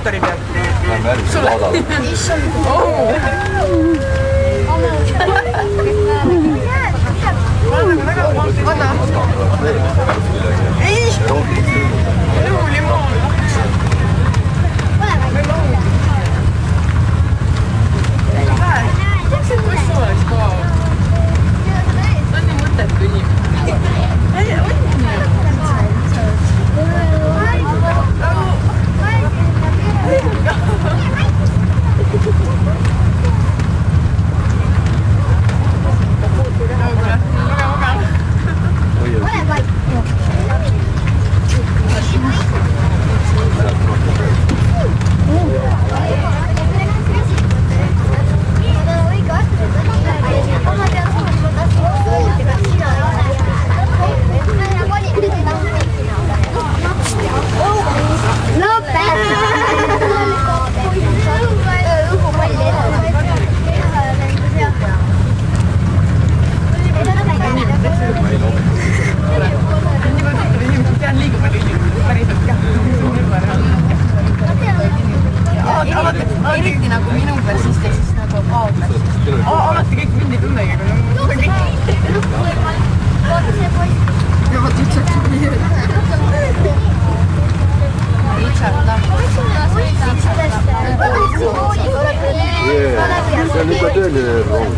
mootori pealt. Lähme järgmine vaadata. Anna. Ei! Elu limoon. Kus oleks ka? See on nii mõttetu inimene. Ei, on. Eriti nagu minu versiste siis nagu A-klassis. Alati kõik mind ei tunnegi, kui on kõik. Ja vaat ütsaks nii. See on ikka tõeline rong.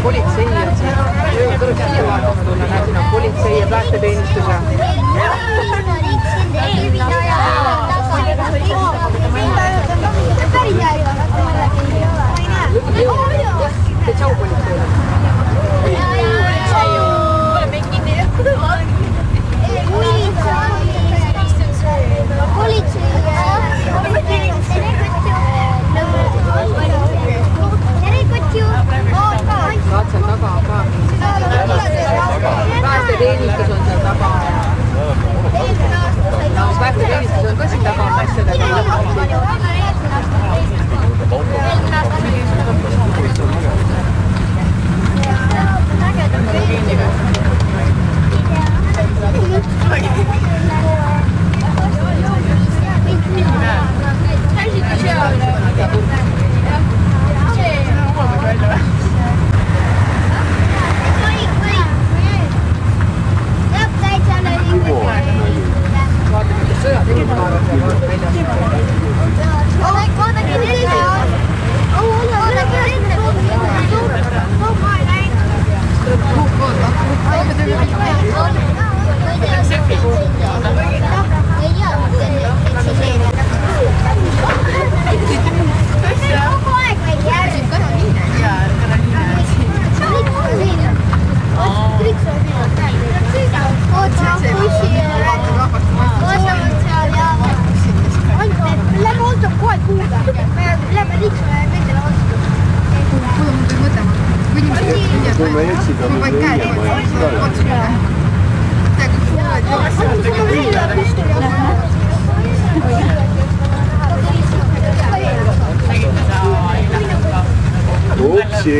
Politsei on siin. Tuleb siia vaatama tulla, näed, siin on politsei ja päästeteenistuse. See tšau politseile. Vaat seal taga on ka. Päästeteenistus on seal taga. Päästeteenistus on ka siin taga on asjadega. Kui me eksida, me ei Upsi!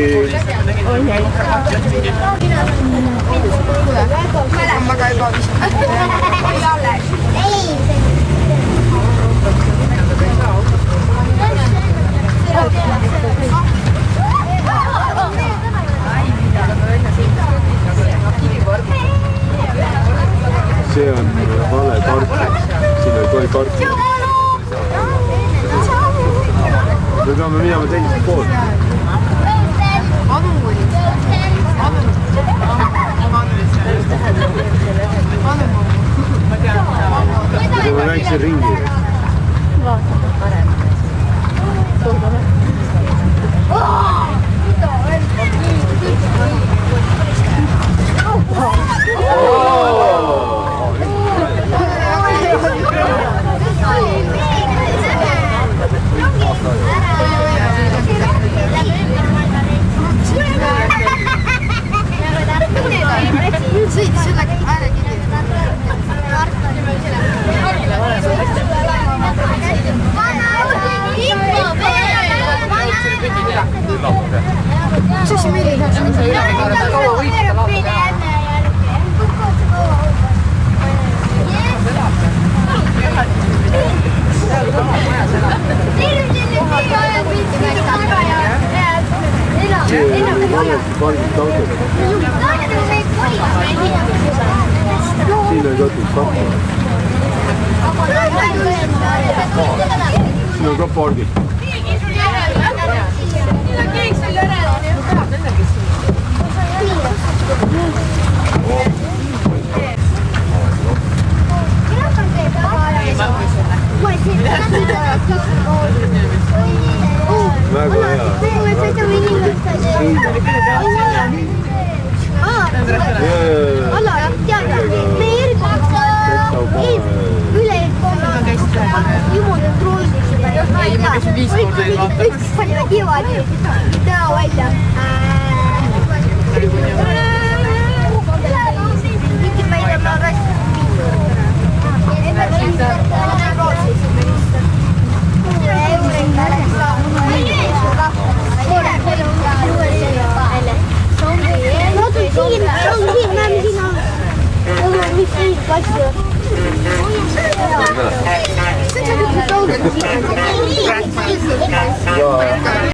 Ma ka juba see on vale park, siin ei tohi parki. Me peame minema teisest poolt. Me teeme väikse ringi. Vaatame parem. Sõidis üle äärekirja. siin on ka tukk. Siin on ka pargid. Väga hea. Ei, ma käisin 5 korda vaatamas. Üks pani kiva täna välja.